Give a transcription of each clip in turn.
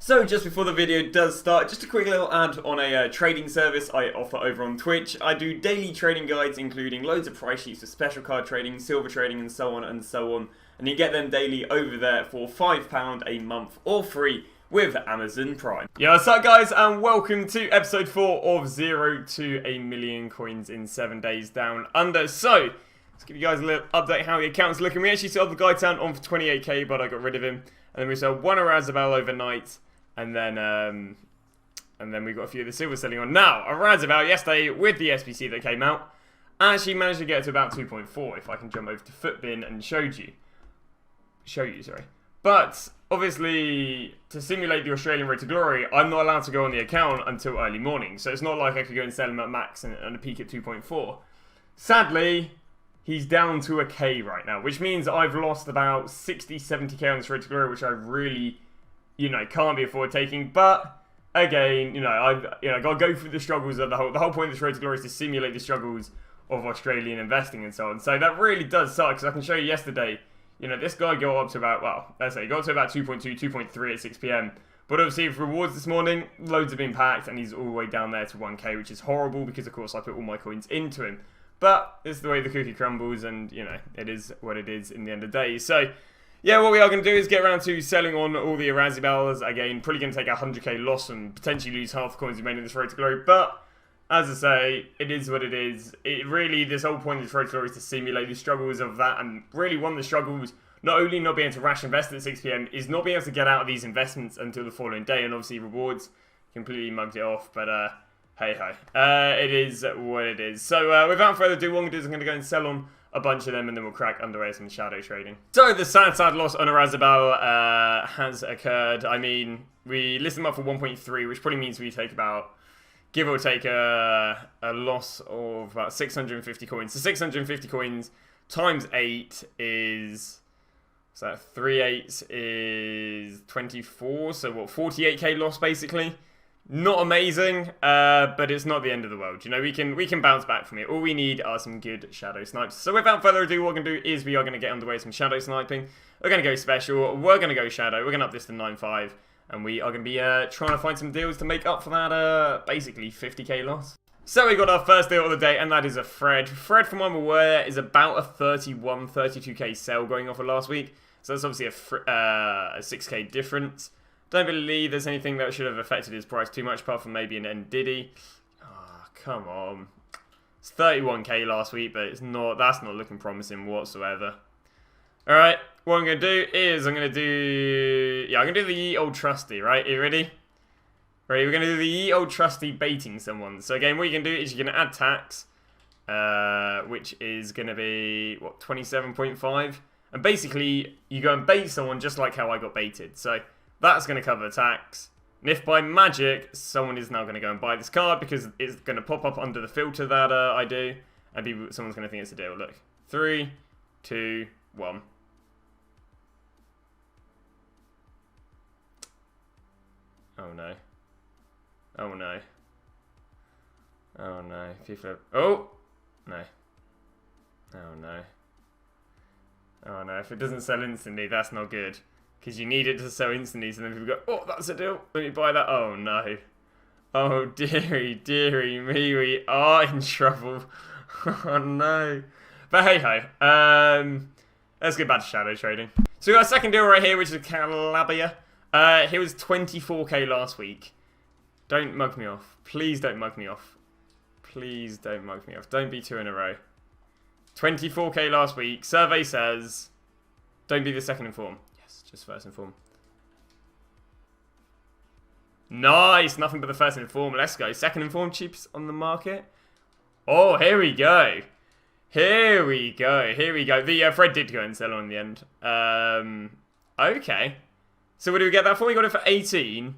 So just before the video does start, just a quick little ad on a trading service I offer over on Twitch. I do daily trading guides including loads of price sheets for special card trading, silver trading and so on and so on. And you get them daily over there for £5 a month or free with Amazon Prime. Yeah, what's up guys, and welcome to episode 4 of 0 to a million coins in 7 days down under. So, let's give you guys a little update how the account's looking. We actually sold the guy down on for 28k, but I got rid of him. And then we sold one Arazabal overnight. And then we got a few of the silver selling on. Now, Arazabal yesterday with the SBC that came out, actually managed to get to about 2.4. If I can jump over to Footbin and show you, sorry. But obviously, to simulate the Australian Road to Glory, I'm not allowed to go on the account until early morning. So it's not like I could go and sell him at max and a peak at 2.4. Sadly, he's down to a K right now, which means I've lost about 60, 70k on this Road to Glory, which I really, can't be afford taking. But again, I've got to go through the struggles of the whole point of this Road to Glory is to simulate the struggles of Australian investing and so on. So that really does suck, because I can show you yesterday, this guy got up to about, well, let's say he got to about 2.2, 2.3 at 6 PM. But obviously, with rewards this morning, loads have been packed, and he's all the way down there to 1k, which is horrible because, of course, I put all my coins into him. But it's the way the cookie crumbles, and, it is what it is in the end of the day. So, yeah, what we are going to do is get around to selling on all the Arazabals. Again, probably going to take a 100k loss and potentially lose half the coins we made in this Road to Glory. But, as I say, it is what it is. This whole point of this Road to Glory is to simulate the struggles of that. And really, one of the struggles, not only not being able to rash invest at 6 PM, is not being able to get out of these investments until the following day. And obviously, rewards completely mugged it off. But, hey ho. It is what it is. So, without further ado, what I'm going to do is I'm going to go and sell on a bunch of them, and then we'll crack underway some shadow trading. So the sad loss on Arazabal has occurred. I mean, we listed them up for 1.3, which probably means we take about, give or take, a loss of about 650 coins. So 650 coins times 8 is, so that 3 8s is 24. So what, 48k loss basically. Not amazing, but it's not the end of the world. We can bounce back from it. All we need are some good shadow snipes. So without further ado, what we're going to do is we are going to get underway some shadow sniping. We're going to go special. We're going to go shadow. We're going to up this to 9.5. And we are going to be trying to find some deals to make up for that basically 50k loss. So we got our first deal of the day, and that is a Fred. Fred, from what I'm aware, is about a 31, 32k sell going off of last week. So that's obviously a 6k difference. Don't believe there's anything that should have affected his price too much, apart from maybe an Ndidi. Oh, come on. It's 31k last week, but that's not looking promising whatsoever. Alright, what I'm going to do is I'm going to do the ye old trusty, right? Are you ready? Ready, we're going to do the ye old trusty baiting someone. So again, what you can do is you're going to add tax, which is going to be, what, 27.5? And basically, you go and bait someone just like how I got baited. So that's going to cover the tax. And if by magic, someone is now going to go and buy this card because it's going to pop up under the filter that I do. And someone's going to think it's a deal. Look. 3, 2, 1. Oh no. Oh no. Oh no. People are... Oh! No. Oh no. Oh no. If it doesn't sell instantly, that's not good. Because you need it to sell instantly, so then people go, oh, that's a deal, let me buy that. Oh, no. Oh, dearie me, we are in trouble. Oh, no. But hey-ho. Let's get back to shadow trading. So we got a second deal right here, which is Calabria. He was 24k last week. Don't mug me off. Please don't mug me off. Please don't mug me off. Don't be 2 in a row. 24k last week. Survey says, don't be the second in form. Just first in form. Nice! Nothing but the first in form. Let's go. Second in form, cheapest on the market. Oh, here we go. Here we go. Here we go. The Fred did go and sell on in the end. Okay. So what do we get that for? We got it for 18.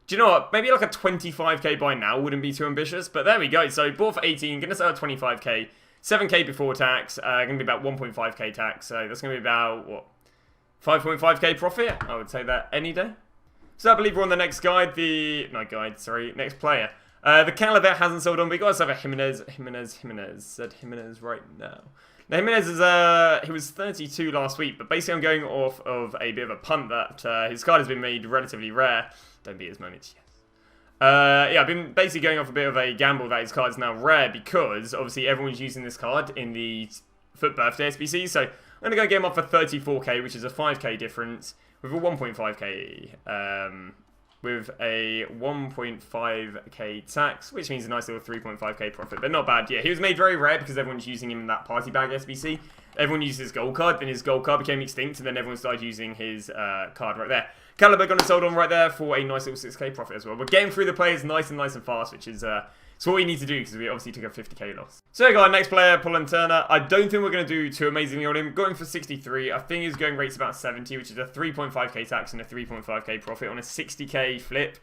Do you know what? Maybe like a 25k buy now wouldn't be too ambitious. But there we go. So bought for 18. Gonna sell at 25k. 7k before tax. Gonna be about 1.5k tax. So that's gonna be about, what? 5.5k profit, I would say that any day. So I believe we're on the next guide, next player. The Calabria hasn't sold on, but we got to have a Jimenez. Said Jimenez right now. Now Jimenez is, he was 32 last week, but basically I'm going off of a bit of a punt that his card has been made relatively rare. Don't beat his moments. Yes. Yeah, I've been basically going off a bit of a gamble that his card is now rare because obviously everyone's using this card in the Foot Birthday SBC. So I'm going to go get him up for 34k, which is a 5k difference with a 1.5k with a 1.5k tax, which means a nice little 3.5k profit, but not bad. Yeah, he was made very rare because everyone's using him in that party bag SBC. Everyone used his gold card, then his gold card became extinct, and then everyone started using his card right there. Caliber got sold on right there for a nice little 6k profit as well. We're getting through the players nice and fast, which is it's what we need to do because we obviously took a 50k loss. So we got our next player, Paul Turner. I don't think we're going to do too amazingly on him. Going for 63. I think his going rate's about 70, which is a 3.5k tax and a 3.5k profit on a 60k flip.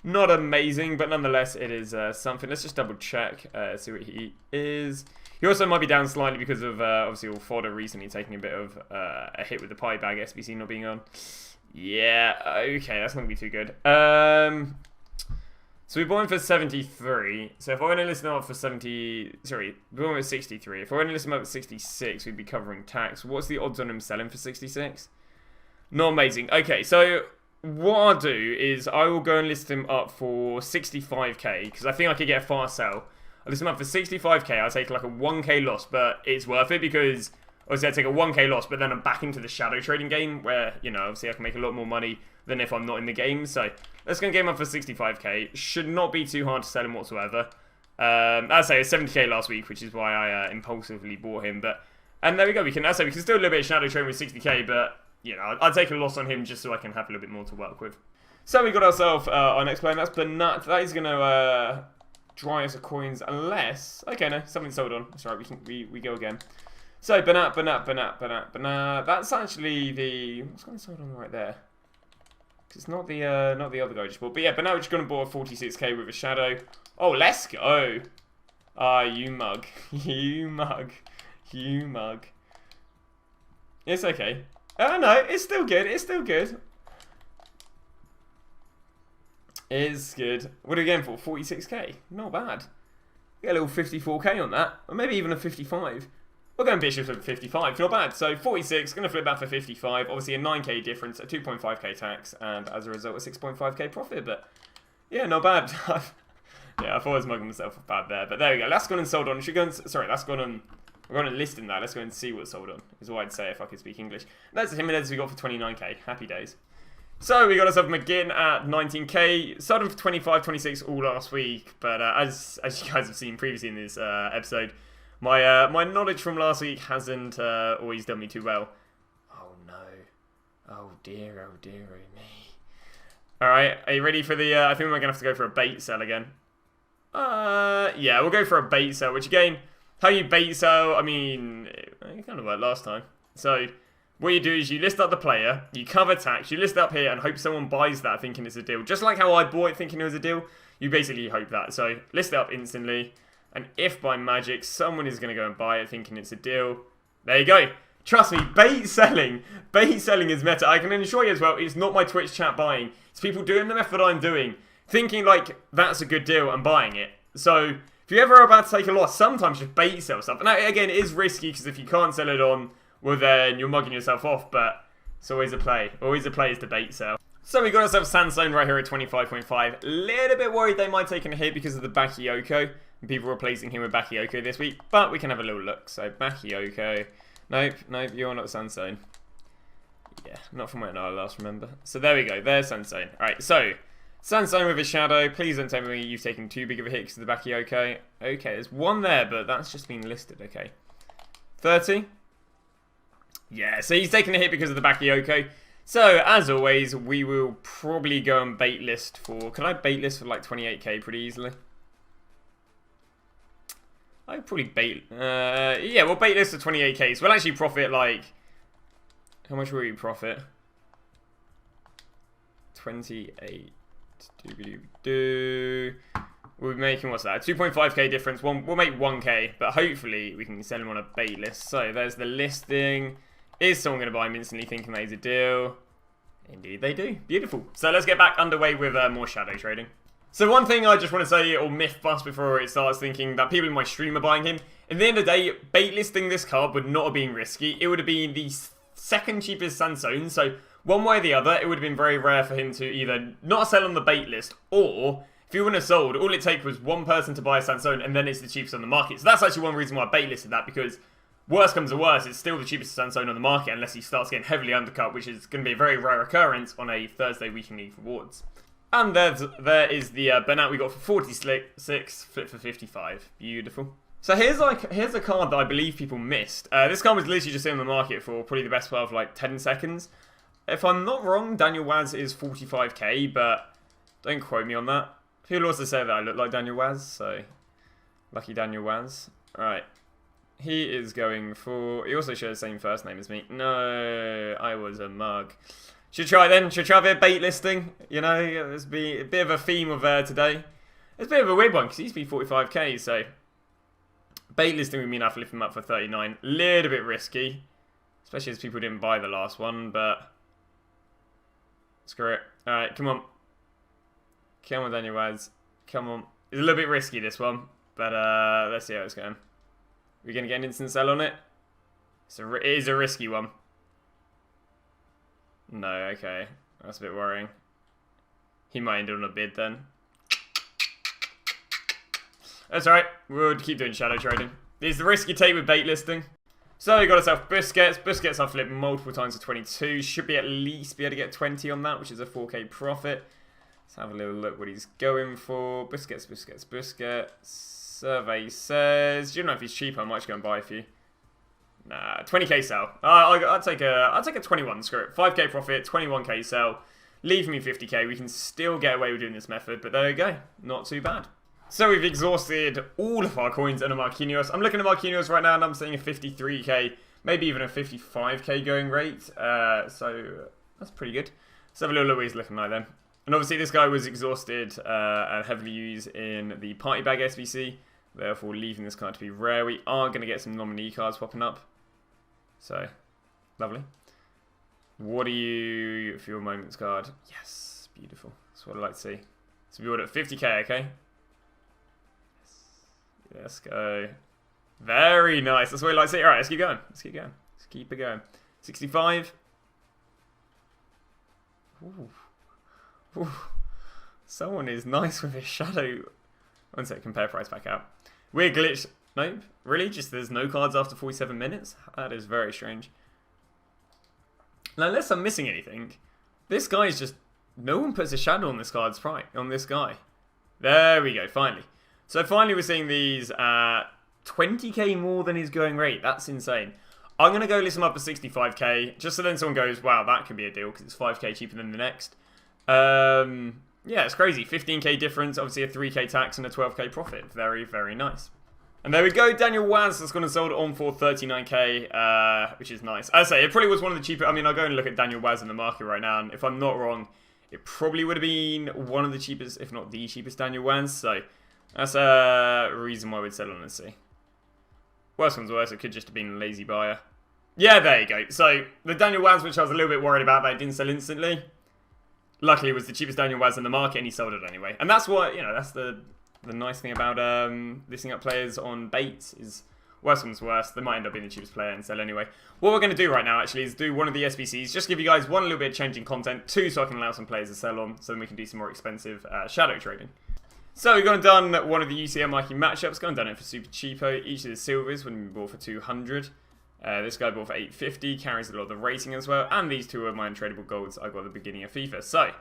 Not amazing, but nonetheless, it is something. Let's just double check, see what he is. He also might be down slightly because of, obviously, all fodder recently taking a bit of a hit with the pie bag SBC not being on. Yeah, okay, that's not going to be too good. So we bought him for 73. So if I went to list him up for 70... Sorry, we bought him for 63. If I went to list him up for 66, we'd be covering tax. What's the odds on him selling for 66? Not amazing. Okay, so what I'll do is I will go and list him up for 65k because I think I could get a fast sell. I'll list him up for 65k. I'll take like a 1k loss, but it's worth it because obviously I take a 1k loss, but then I'm back into the shadow trading game where, you know, obviously I can make a lot more money than if I'm not in the game. So let's go and get him up for 65k. Should not be too hard to sell him whatsoever. I'd say it's 70k last week, which is why I impulsively bought him. And there we go. We can still do a little bit of shadow trading with 60k, but you know, I'd take a loss on him just so I can have a little bit more to work with. So we got ourselves our next player, and that's Bernat. That is going to dry us of coins unless... Okay, no, something sold on. That's right, we go again. So Bernat. That's actually the... What's going to sold on right there? It's not the other guy I just bought. But yeah, Bernat just going to buy a 46k with a shadow. Oh, let's go. Ah, you mug. You mug. It's okay. Oh no, it's still good. It's good. What are we going for? 46k? Not bad. Get a little 54k on that. Or maybe even a 55. We're going Bishop for 55. Not bad. So 46, going to flip that for 55. Obviously a 9k difference, a 2.5k tax, and as a result a 6.5k profit. But yeah, not bad. Yeah, I thought I was mugging myself up bad there. But there we go. That's gone and sold on. That's gone on. We're going to list in that. Let's go and see what's sold on, is what I'd say if I could speak English. That's Jimenez we got for 29k. Happy days. So we got ourselves McGinn at 19k. Sold him for 25, 26 all last week. But as you guys have seen previously in this episode, my knowledge from last week hasn't always done me too well. Oh no. Oh dear me. Alright, are you ready for the... I think we're going to have to go for a bait sell again. Yeah, we'll go for a bait sell, which again... How you bait sell, I mean, it kind of worked last time. So, what you do is you list up the player, you cover tax, you list it up here and hope someone buys that thinking it's a deal. Just like how I bought it thinking it was a deal, you basically hope that. So, list it up instantly, and if by magic someone is going to go and buy it thinking it's a deal, there you go. Trust me, bait selling is meta. I can assure you as well, it's not my Twitch chat buying. It's people doing the method I'm doing, thinking like, that's a good deal and buying it. So... If you're ever about to take a loss, sometimes just bait sell stuff. And that, again, it is risky because if you can't sell it on, well then you're mugging yourself off. But it's always a play. Always a play is to bait sell. So we got ourselves Sandstone right here at 25.5. Little bit worried they might take a hit because of the Bakayoko. And people replacing him with Bakayoko this week. But we can have a little look. So Bakayoko. Nope, you're not Sandstone. Yeah, not from when I last remember. So there we go. There's Sandstone. Alright, so... Sandstone with a shadow. Please don't tell me you've taken too big of a hit because of the Bakayoko. Okay, there's one there, but that's just been listed. Okay. 30. Yeah, so he's taken a hit because of the Bakayoko. So, as always, we will probably go and bait list for... Can I bait list for like 28k pretty easily? I would probably bait... yeah, we'll bait list for 28k. So we'll actually profit like... How much will we profit? 28... We'll be making, what's that, 2.5k difference. We'll make 1k, but hopefully we can sell him on a bait list. So there's the listing. Is someone going to buy him instantly thinking that he's a deal? Indeed they do. Beautiful. So let's get back underway with more shadow trading. So one thing I just want to say, or myth bust before it starts, thinking that people in my stream are buying him. At the end of the day, bait listing this card would not have been risky. It would have been the second cheapest Sandstone. So One way or the other, it would have been very rare for him to either not sell on the bait list, or if he wouldn't have sold, all it takes was one person to buy a Sansone, and then it's the cheapest on the market. So that's actually one reason why I bait listed that, because worst comes to worst, it's still the cheapest Sansone on the market unless he starts getting heavily undercut, which is going to be a very rare occurrence on a Thursday Weekend League rewards. And there is the burnout we got for 46, flip for 55. Beautiful. So here's a card that I believe people missed. This card was literally just in the market for probably the best part of like 10 seconds. If I'm not wrong, Daniel Waz is 45k, but don't quote me on that. People also say that I look like Daniel Waz, so lucky Daniel Waz. Alright. He is going for... He also shares the same first name as me. No, I was a mug. Should try then. Should try a bit of bait listing. You know, there's be a bit of a theme of today. It's a bit of a weird one because he used to be 45k, so bait listing would mean I have to lift him up for 39. Little bit risky, especially as people didn't buy the last one, but screw it. All right, come on. Come on, Daniel Waz. Come on. It's a little bit risky, this one, but let's see how it's going. We're going to get an instant sell on it. It is a risky one. No, okay. That's a bit worrying. He might end on a bid then. That's alright. We'll keep doing shadow trading. This is the risk you take with bait listing. So we got ourselves Busquets. Busquets I've flipped multiple times for 22. Should be at least be able to get 20 on that, which is a 4k profit. Let's have a little look what he's going for. Busquets. Survey says, do you know if he's cheap? I might just go and buy a few. Nah, 20k sell. I'll take a 21. Screw it. 5k profit, 21k sell. Leave me 50k. We can still get away with doing this method, but there you go. Not too bad. So we've exhausted all of our coins and a Marquinhos. I'm looking at Marquinhos right now, and I'm seeing a 53k, maybe even a 55k going rate. So that's pretty good. Let's have a little look what he's looking like then. And obviously this guy was exhausted and heavily used in the Party Bag SBC. Therefore, leaving this card to be rare. We are going to get some nominee cards popping up. So, lovely. What do you for your moments card? Yes, beautiful. That's what I like to see. So we ordered at 50k, okay? Yes. Let's go. Very nice. That's what I like to see. All right, let's keep going. Let's keep going. Let's keep it going. 65. Ooh. Ooh. Someone is nice with his shadow. One sec, compare price back out. Weird glitch. Nope. Really? Just there's no cards after 47 minutes? That is very strange. Now, unless I'm missing anything, this guy is just... No one puts a shadow on this card's price. On this guy. There we go, finally. So finally we're seeing these 20k more than his going rate. That's insane. I'm going to go list him up at 65k, just so then someone goes, wow, that could be a deal, because it's 5k cheaper than the next. Yeah, it's crazy. 15k difference, obviously a 3k tax and a 12k profit. Very, very nice. And there we go, Daniel Waz has gone and sold it on for 39k, which is nice. As I say, it probably was one of the cheaper... I mean, I'll go and look at Daniel Waz in the market right now, and if I'm not wrong, it probably would have been one of the cheapest, if not the cheapest Daniel Waz, so that's a reason why we'd sell on and see. Worst one's worse, it could just have been a lazy buyer. Yeah, there you go. So, the Daniel Waz, which I was a little bit worried about that it didn't sell instantly, luckily it was the cheapest Daniel Waz in the market, and he sold it anyway. And that's what, you know, that's the nice thing about listing up players on baits is worst one's worse. They might end up being the cheapest player and sell anyway. What we're going to do right now, actually, is do one of the SBCs. Just give you guys one, a little bit of changing content. Two, so I can allow some players to sell on, so then we can do some more expensive shadow trading. So we've gone and done one of the UCL marquee matchups. Gone and done it for super cheapo. Each of the silvers when we bought for 200. This guy bought for 850. Carries a lot of the rating as well. And these two are my untradeable golds I got at the beginning of FIFA. So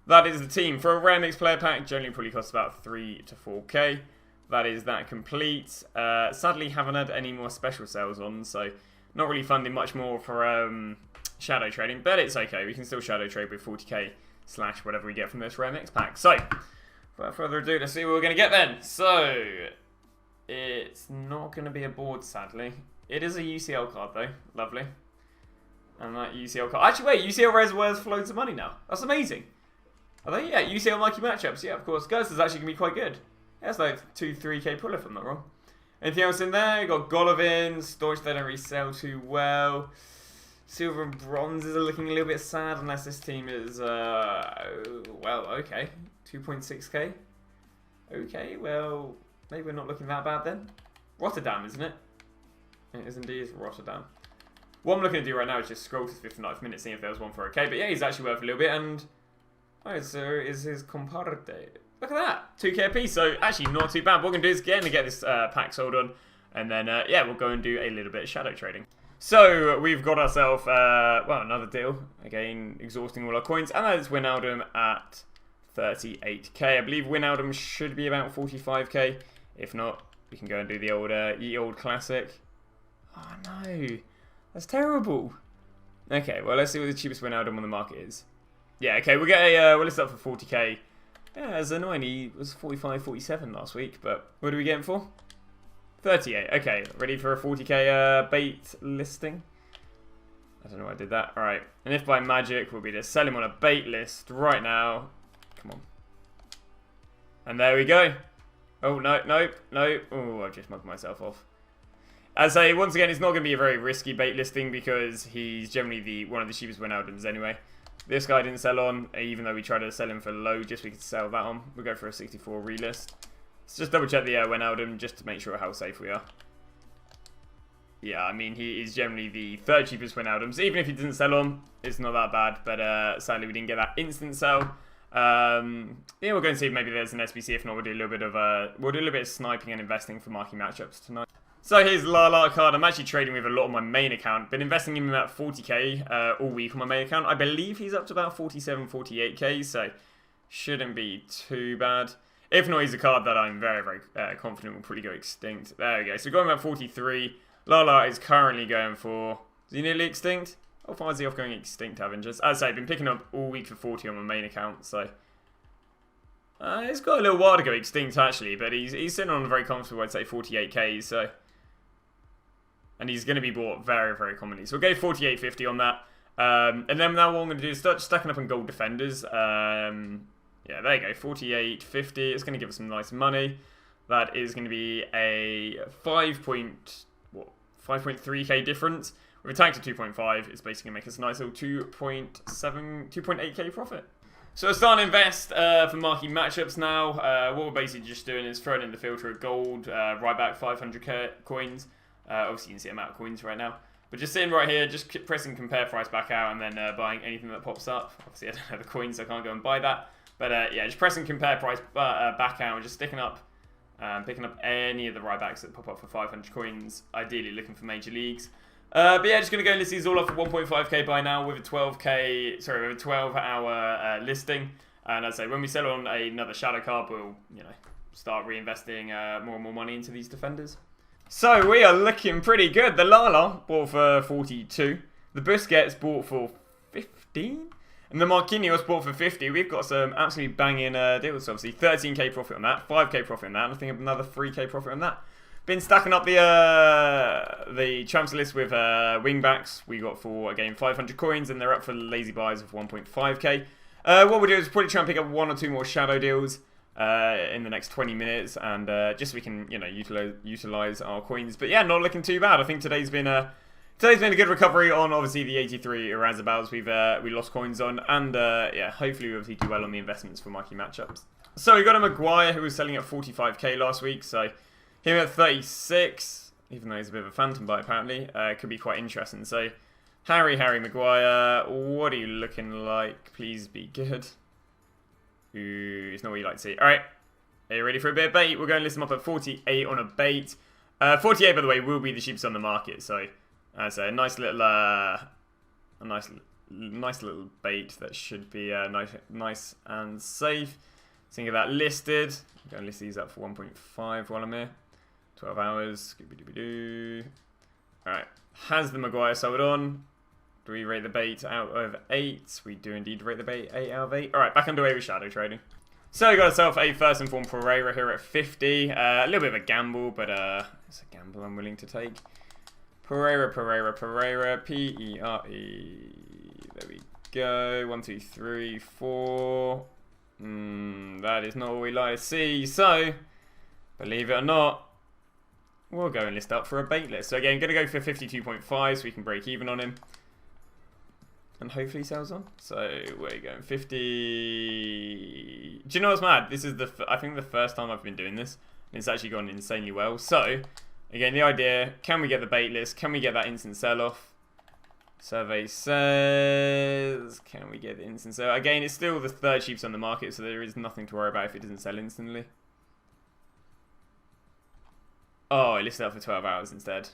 that is the team. For a rare mix player pack, generally probably costs about 3 to 4k. That is that complete. Sadly, haven't had any more special sales on, so not really funding much more for shadow trading, but it's okay. We can still shadow trade with 40k / whatever we get from this rare mix pack. So, without further ado, let's see what we're going to get then. So, it's not going to be a board, sadly. It is a UCL card, though. Lovely. And that UCL card... Actually, wait, UCL Reservoirs loads of money now. That's amazing. Are they? Yeah, UCL marquee matchups. Yeah, of course. Guys, this is actually going to be quite good. Yeah, it's like 2-3k pull if I'm not wrong. Anything else in there? You got Golovin, Storage, they don't really sell too well. Silver and bronzes are looking a little bit sad unless this team is, well, okay. 2.6k. Okay, well, maybe we're not looking that bad then. Rotterdam, isn't it? It is indeed Rotterdam. What I'm looking to do right now is just scroll to the 59th minute, seeing if there was one for okay. But yeah, he's actually worth a little bit. And so is his comparte. Look at that, 2k a piece. So actually not too bad. What we're gonna do is get this pack sold on, and then yeah, we'll go and do a little bit of shadow trading. So we've got ourselves well, another deal. Again, exhausting all our coins, and that is Wijnaldum at 38k. I believe Wijnaldum should be about 45k. If not, we can go and do the old classic. Oh no, that's terrible. Okay, well let's see what the cheapest Wijnaldum on the market is. Yeah, okay, we'll get a we'll list up for 40k. Yeah, it's annoying. He was 45, 47 last week, but what do we get him for? 38. Okay, ready for a 40k bait listing. I don't know why I did that. All right, and if by magic we'll be to sell him on a bait list right now. Come on. And there we go. Oh no, no, no. Oh, I've just mugged myself off. As I say, once again, it's not going to be a very risky bait listing because he's generally one of the cheapest Wijnaldums anyway. This guy didn't sell on, even though we tried to sell him for low just so we could sell that on. We'll go for a 64 relist. Let's just double check the Wijnaldum just to make sure how safe we are. Yeah, I mean, he is generally the third cheapest Wijnaldum. So even if he didn't sell on, it's not that bad. But sadly, we didn't get that instant sell. Yeah, we'll go and see if maybe there's an SBC. If not, we'll do a little bit of sniping and investing for marking matchups tonight. So here's Lala card. I'm actually trading with a lot on my main account. Been investing in him about 40k all week on my main account. I believe he's up to about 47, 48k, so shouldn't be too bad. If not, he's a card that I'm very, very confident will probably go extinct. There we go. So going about 43. Lala is currently going for... Is he nearly extinct? How far is he off going extinct, Avengers? As I say, I've been picking up all week for 40 on my main account, so... it's got a little while to go extinct, actually, but he's sitting on a very comfortable, I'd say, 48k, so... And he's going to be bought very, very commonly. So we'll go 48.50 on that. And then now what I'm going to do is start stacking up on gold defenders. Yeah, there you go, 48.50. It's going to give us some nice money. That is going to be a 5.3k difference. With a tank to 2.5, it's basically going to make us a nice little 2.8k profit. So we're starting to invest for marquee matchups now. What we're basically just doing is throwing in the filter of gold, right back 500 coins. Obviously you can see I'm out of coins right now. But just sitting right here, just pressing compare price back out and then buying anything that pops up. Obviously I don't have the coins, so I can't go and buy that. But yeah, just pressing compare price back out and just picking up any of the right backs that pop up for 500 coins. Ideally looking for major leagues. But yeah, just going to go and list these all off for 1.5k by now with a 12-hour listing. And as I say, when we sell on another shadow card, we'll start reinvesting more and more money into these defenders. So we are looking pretty good. The Lala bought for 42. The Busquets bought for 15. And the Marquinhos bought for 50. We've got some absolutely banging deals, obviously. 13k profit on that, 5k profit on that, and I think another 3k profit on that. Been stacking up the transfer list with wingbacks. We got for, again, 500 coins, and they're up for lazy buys of 1.5k. What we'll do is probably try and pick up 1 or 2 more shadow deals in the next 20 minutes, and just so we can, utilize our coins. But yeah, not looking too bad. I think today's been a good recovery on obviously the 83 Erasabals we lost coins on, and yeah, hopefully we obviously do well on the investments for marquee matchups. So we got a Maguire who was selling at 45k last week, so him at 36, even though he's a bit of a phantom buy apparently, could be quite interesting. So Harry Maguire, what are you looking like? Please be good. Ooh, it's not what you like to see. Alright, are you ready for a bit of bait? We're going to list him up at 48 on a bait. 48, by the way, will be the cheapest on the market, so that's a nice little nice little bait that should be nice and safe. Think of that listed. I'm going to list these up for 1.5 while I'm here. 12 hours. Alright, has the Maguire sold on? Do we rate the bait out of 8? We do indeed rate the bait 8 out of 8. Alright, back underway with shadow trading. So we got ourselves a first informed Pereira here at 50. A little bit of a gamble, but it's a gamble I'm willing to take. Pereira, P-E-R-E. There we go. 1, 2, 3, 4. That is not what we like to see. So, believe it or not, we'll go and list up for a bait list. So again, going to go for 52.5 so we can break even on him. And hopefully he sells on. So we're going 50. Do you know what's mad? This is I think the first time I've been doing this. And it's actually gone insanely well. So, again, the idea, can we get the bait list? Can we get that instant sell-off? Survey says, can we get instant? So again, it's still the third cheapest on the market, so there is nothing to worry about if it doesn't sell instantly. Oh, it listed up for 12 hours instead.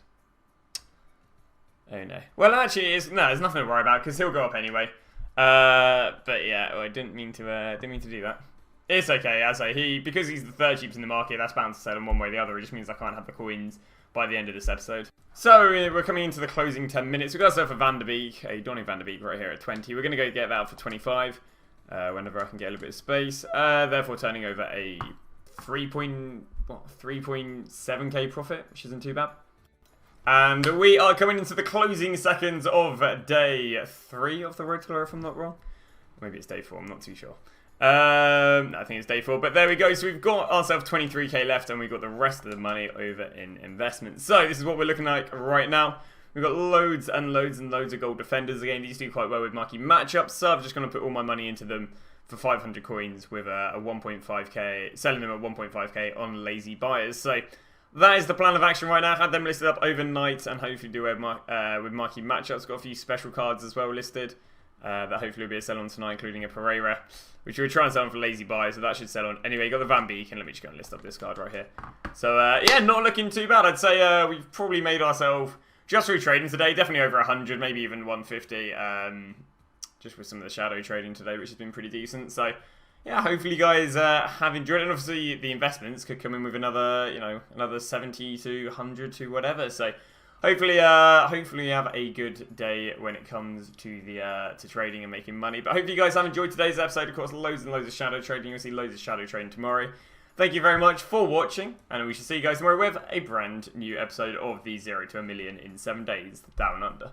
Oh no. Well, actually, there's nothing to worry about because he'll go up anyway. But yeah, I didn't mean to do that. It's okay. As I say, because he's the third cheapest in the market, that's bound to sell in one way or the other. It just means I can't have the coins by the end of this episode. So we're coming into the closing 10 minutes. We've got ourselves a Van der Beek, a Donny Van der Beek right here at 20. We're going to go get that for 25 whenever I can get a little bit of space. Therefore turning over a 3.7k profit, which isn't too bad. And we are coming into the closing seconds of day 3 of the Road to Glory, if I'm not wrong. Maybe it's day 4, I'm not too sure. I think it's day 4, but there we go. So we've got ourselves 23k left, and we've got the rest of the money over in investments. So this is what we're looking like right now. We've got loads and loads and loads of gold defenders. Again, these do quite well with marquee matchups, so I'm just going to put all my money into them for 500 coins with a 1.5k, selling them at 1.5k on lazy buyers. So that is the plan of action right now. Had them listed up overnight, and hopefully do with marquee matchups. Got a few special cards as well listed. That hopefully will be a sell on tonight, including a Pereira, which we were trying to sell on for lazy buy, so that should sell on. Anyway, you got the Van Beek, and let me just go and list up this card right here. So, yeah, not looking too bad. I'd say we've probably made ourselves, just through trading today, definitely over 100, maybe even 150, just with some of the shadow trading today, which has been pretty decent. So, yeah, hopefully you guys have enjoyed it. And obviously, the investments could come in with another, another 70 to 100 to whatever. So, hopefully you have a good day when it comes to the to trading and making money. But hopefully you guys have enjoyed today's episode. Of course, loads and loads of shadow trading. You'll see loads of shadow trading tomorrow. Thank you very much for watching, and we shall see you guys tomorrow with a brand new episode of the 0 to a Million in 7 Days Down Under.